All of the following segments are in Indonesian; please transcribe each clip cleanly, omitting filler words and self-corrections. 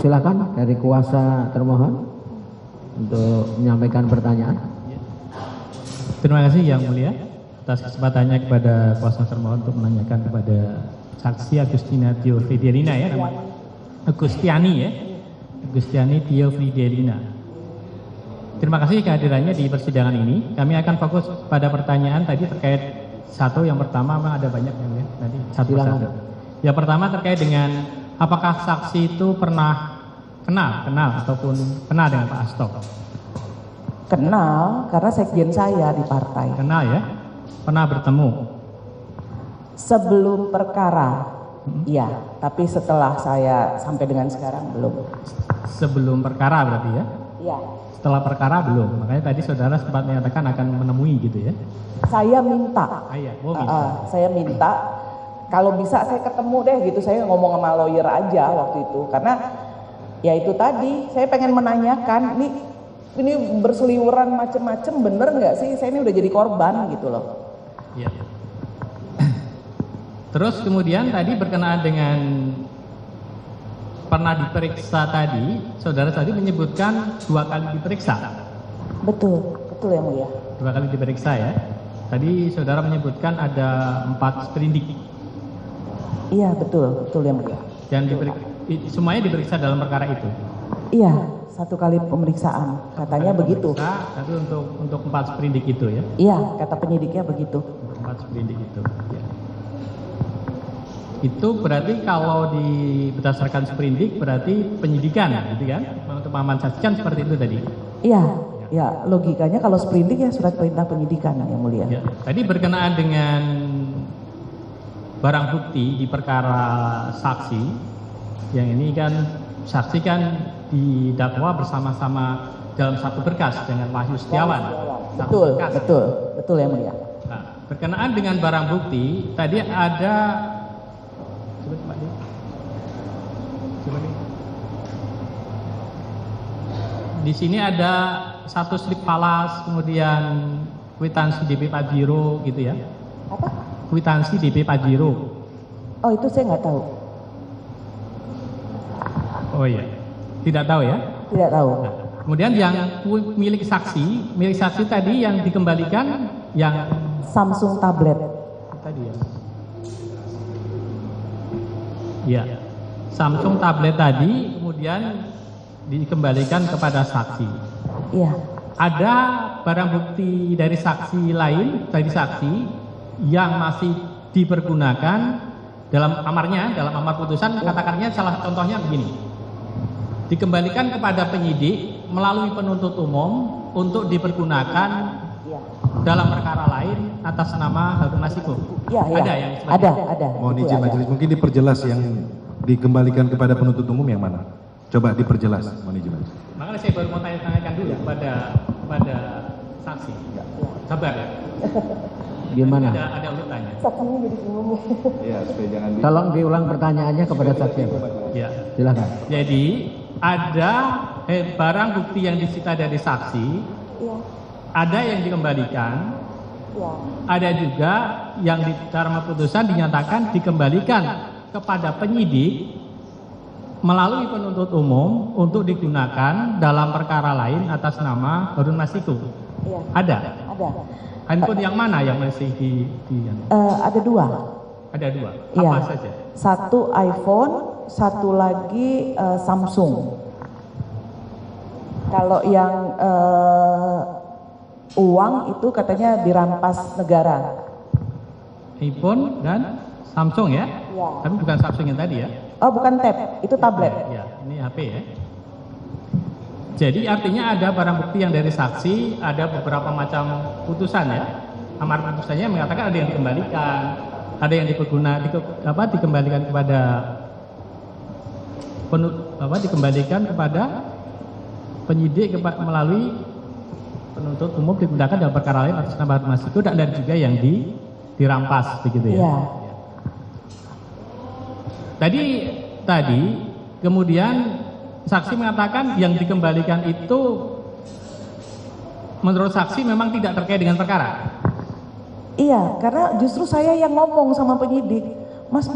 Silakan dari kuasa termohon untuk menyampaikan pertanyaan. Terima kasih Yang Mulia atas kesempatannya kepada kuasa termohon untuk menanyakan kepada saksi Agustina Tio Fidelina ya namanya. Agustiani ya. Agustiani Tio Fidelina. Terima kasih kehadirannya di persidangan ini. Kami akan fokus pada pertanyaan tadi terkait satu, yang pertama memang ada banyak yang lihat tadi satu persatu. Yang pertama terkait dengan apakah saksi itu pernah kenal ataupun kenal dengan Pak Hasto? Kenal karena sekjen saya di partai. Kenal ya? Pernah bertemu? Sebelum perkara, iya. Tapi setelah saya sampai dengan sekarang belum. Sebelum perkara berarti ya? Iya. Setelah perkara belum. Makanya tadi saudara sempat menyatakan akan menemui gitu ya? Saya minta. Iya, minta. Saya minta kalau bisa saya ketemu deh gitu. Saya ngomong sama lawyer aja waktu itu karena ya itu tadi saya pengen menanyakan ini berseliweran macem-macem, bener nggak sih saya ini udah jadi korban gitu loh. Iya. Terus kemudian tadi berkenaan dengan pernah diperiksa tadi, saudara tadi menyebutkan 2 kali diperiksa. Betul yang mulia. 2 kali diperiksa ya. Tadi saudara menyebutkan ada 4 sprindik. Iya betul yang mulia. Dan semuanya diperiksa dalam perkara itu. Iya, 1 kali pemeriksaan, katanya begitu. Tapi untuk 4 sprindik itu ya? Iya, kata penyidiknya begitu. Untuk 4 sprindik itu. Ya. Itu berarti kalau berdasarkan sprindik berarti penyidikan gitu kan? Untuk pemahaman saksi kan seperti itu tadi? Iya, ya logikanya kalau sprindik ya surat perintah penyidikan yang mulia. Ya. Tadi berkenaan dengan barang bukti di perkara saksi, yang ini kan saksi kan didakwa bersama-sama dalam satu berkas dengan Wahyu Setiawan. Betul yang mulia. Nah, berkenaan dengan barang bukti tadi ada di sini ada 1 slip falas, kemudian kwitansi DP Pajero gitu ya. Apa? Kwitansi DP Pajero. Oh itu saya nggak tahu. Oh iya, tidak tahu ya? Tidak tahu. Nah, kemudian yang milik saksi tadi yang dikembalikan yang Samsung tablet. Tadi ya. Ya, Samsung tablet tadi kemudian dikembalikan kepada saksi. Iya. Ada barang bukti dari saksi lain, dari saksi yang masih dipergunakan dalam amarnya, dalam amar putusan katakannya salah contohnya begini. Dikembalikan kepada penyidik melalui penuntut umum untuk dipergunakan dalam perkara lain atas nama Harun Masiku. Iya. Ada yang ada. Mohon izin majelis, mungkin diperjelas yang dikembalikan kepada penuntut umum yang mana? Coba diperjelas, mohon izin majelis. Makanya saya baru mau tanyakan dulu kepada saksi. Sabar ya. Gimana? Ada urutannya. Saksinya jadi bingung. Iya, supaya jangan Tolong diulang pertanyaannya kepada saksi. Ya. Silakan. Jadi ada barang bukti yang disita dari saksi, Iya. ada yang dikembalikan, Iya. ada juga yang di dalam putusan dinyatakan dikembalikan kepada penyidik melalui penuntut umum untuk digunakan dalam perkara lain atas nama Harun Masiku. Iya. Ada. Handphone yang mana yang masih Ada 2. Ada 2. Iya. Apa saja? 1 iPhone, 1 lagi Samsung. Kalau yang uang itu katanya dirampas negara. iPhone dan Samsung ya? Iya. Tapi bukan Samsung yang tadi ya? Oh bukan tab, itu tablet. Ya, ini HP ya. Jadi artinya ada barang bukti yang dari saksi, ada beberapa macam putusan ya. Amar putusannya mengatakan ada yang dikembalikan, ada yang dikembalikan kepada dikembalikan kepada penyidik melalui penuntut umum digunakan dalam perkara lain atas nama Harun Masiku, dan ada juga yang dirampas begitu ya. Iya. Tadi kemudian saksi mengatakan yang dikembalikan itu menurut saksi memang tidak terkait dengan perkara. Iya, karena justru saya yang ngomong sama penyidik, Mas,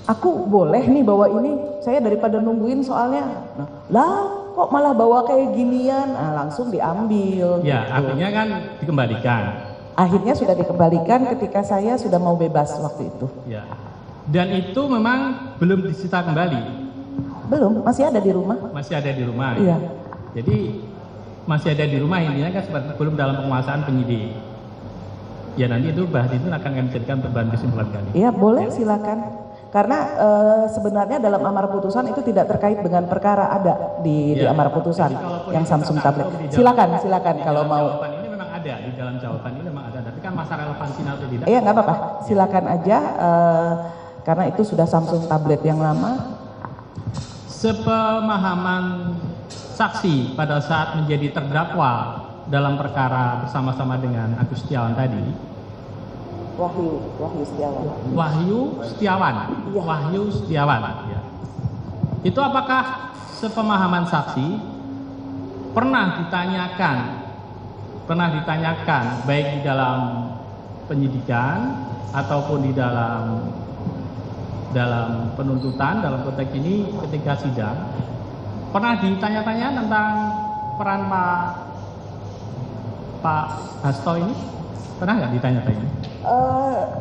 aku boleh nih bawa ini? saya daripada nungguin soalnya. Nah, lah kok malah bawa kayak ginian? Nah, langsung diambil. Ya, gitu. artinya kan dikembalikan. Akhirnya sudah dikembalikan ketika saya sudah mau bebas waktu itu. Ya. Dan itu memang belum disita kembali. Belum, masih ada di rumah. Masih ada di rumah. Iya. Jadi masih ada di rumah, intinya kan seperti belum dalam penguasaan penyidik. Ya nanti itu bahan itu akan kami jadikan untuk bahan kesimpulan kami. Iya boleh silakan. Karena sebenarnya dalam amar putusan itu tidak terkait dengan perkara ada di amar putusan Jadi kalaupun yang itu Samsung tercantum tablet. di dalam- Silakan di kalau dalam mau. Jawaban ini memang ada, di dalam jawaban ini memang ada. Tapi kan masa relevansinya atau tidak? Iya nggak apa-apa, silakan aja karena itu sudah Samsung tablet yang lama. Sepemahaman saksi pada saat menjadi terdakwa dalam perkara bersama-sama dengan Agus Setiawan tadi, Wahyu Setiawan. Wahyu Setiawan, Iya. Wahyu Setiawan. Ya. Itu apakah sepemahaman saksi pernah ditanyakan baik di dalam penyidikan ataupun di dalam penuntutan, dalam konteks ini ketika sidang, pernah ditanya-tanya tentang peran Pak Hasto ini? Pernah nggak ditanya-tanya?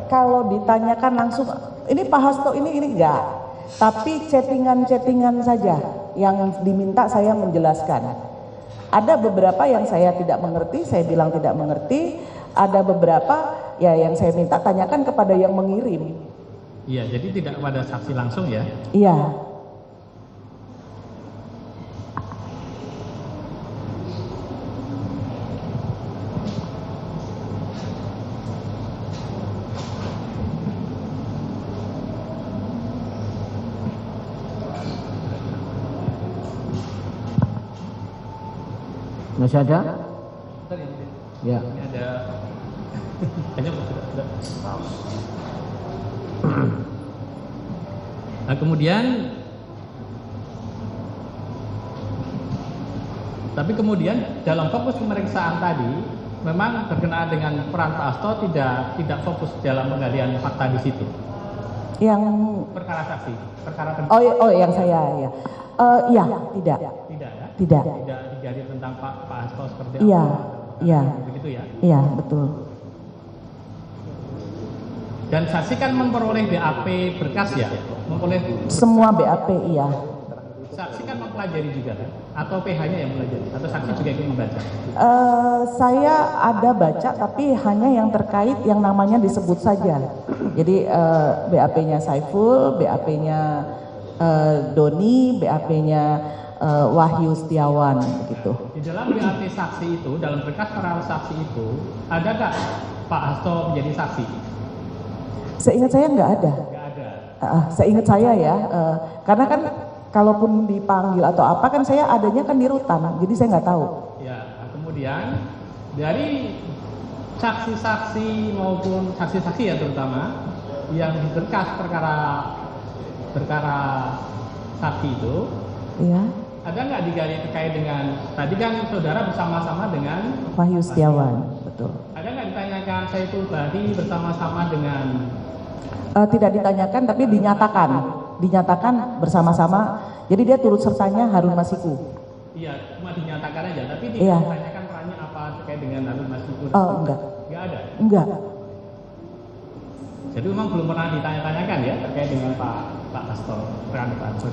Kalau ditanyakan langsung, ini Pak Hasto ini enggak, tapi chattingan saja yang diminta saya menjelaskan. Ada beberapa yang saya tidak mengerti, saya bilang tidak mengerti. Ada beberapa ya yang saya minta tanyakan kepada yang mengirim. Iya, jadi tidak kepada saksi langsung ya? Iya. Masih ada? Ya. Ini ada kayaknya sudah. Nah, kemudian dalam fokus pemeriksaan tadi memang berkenaan dengan peran Pak Hasto tidak fokus dalam penggalian fakta di situ. Yang Perkara saksi, perkara yang saya ya. Iya, tidak. tidak ya? Tidak. Tidak digali tentang Pak Hasto seperti Iya, apa? iya. Begitu ya. Iya, betul. Dan saksi kan memperoleh BAP berkas ya, memperoleh Semua BAP iya. saksi kan mempelajari juga kan? Atau PH-nya yang mempelajari? Atau saksi juga ikut membaca? Saya ada baca tapi hanya yang terkait yang namanya disebut saja. Jadi BAP-nya Saiful, BAP-nya Doni, BAP-nya Wahyu Setiawan begitu. Di dalam BAP saksi itu, dalam berkas para saksi itu, ada nggak Pak Hasto menjadi saksi? Seingat saya nggak ada. Nggak ada. Seingat saya ya, karena kan kalaupun dipanggil atau apa kan saya adanya kan di rutan, jadi saya nggak tahu. Ya, nah, kemudian dari saksi-saksi maupun saksi-saksi ya terutama yang di berkas perkara saksi itu, Iya, ada nggak digali terkait dengan tadi kan saudara bersama-sama dengan Wahyu Setiawan, betul. ada nggak ditanyakan Saiful Bahri bersama-sama dengan Tidak ditanyakan tapi dinyatakan bersama-sama. Jadi dia turut sertanya Harun Masiku. iya cuma dinyatakan aja tapi tidak Iya. ditanyakan perannya apa terkait dengan Harun Masiku? Enggak, Nggak ada. enggak. Jadi memang belum pernah ditanya-tanyakan ya terkait dengan Pak Hasto peran Pak Hasto.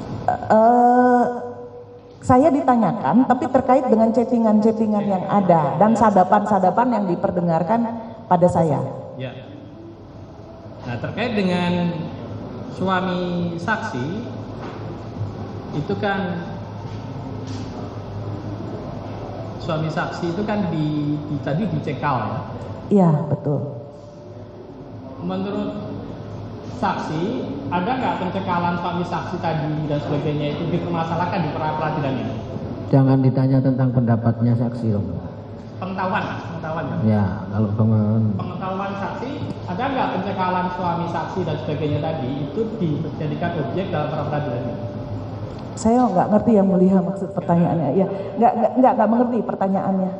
Saya ditanyakan tapi terkait dengan chattingan yang ada dan sadapan yang diperdengarkan pada saya. Ya. Nah terkait dengan suami saksi itu kan tadi dicekal ya. Iya, betul. Menurut saksi ada nggak pencekalan suami saksi tadi dan sebagainya itu dipermasalahkan di peradilan ini? Jangan ditanya tentang pendapatnya saksi dong. Pengetahuan Ya, kalau pengetahuan saksi ada nggak pencekalan suami saksi dan sebagainya tadi itu dijadikan objek dalam peradilan ini? Saya nggak ngerti yang mulia maksud pertanyaannya. Ya, nggak mengerti pertanyaannya.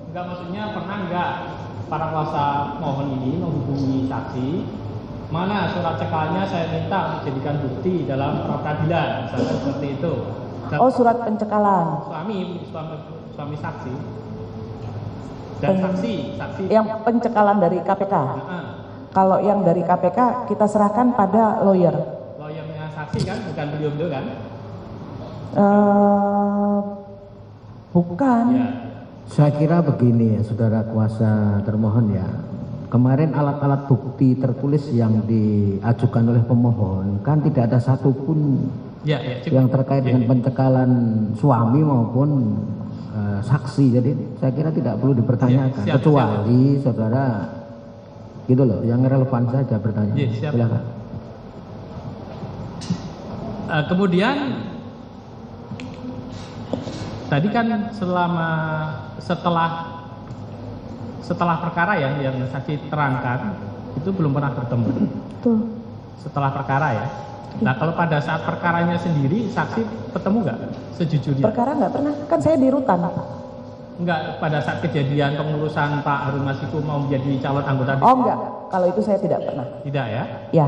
Enggak, maksudnya pernah nggak para kuasa mohon ini menghubungi saksi mana surat cekalnya saya minta untuk jadikan bukti dalam pra peradilan, misalkan seperti itu. Dan Oh, surat pencekalan. suami saksi dan saksi Yang pencekalan dari KPK. Nah, Kalau yang dari KPK kita serahkan pada lawyer. lawyernya saksi kan, bukan beliau kan? Bukan. Ya. Saya kira begini ya, saudara kuasa termohon ya. Kemarin alat-alat bukti tertulis yang diajukan oleh pemohon kan tidak ada satupun Ya, ya, cukup. yang terkait Ya, dengan ya. pencekalan suami maupun saksi. Jadi saya kira tidak perlu dipertanyakan, Ya, siap, kecuali saudara gitu loh, yang relevan saja bertanya. Ya, siap. Silakan. Kemudian tadi kan setelah perkara yang saksi terangkan itu belum pernah bertemu. Tuh. Setelah perkara ya. Nah, kalau pada saat perkaranya sendiri saksi ketemu nggak sejujurnya? Perkara nggak pernah, kan saya di rutan. Enggak, pada saat kejadian pengurusan Pak Harun Masiku mau menjadi calon anggota Oh enggak, kalau itu saya tidak pernah. Tidak ya? Ya.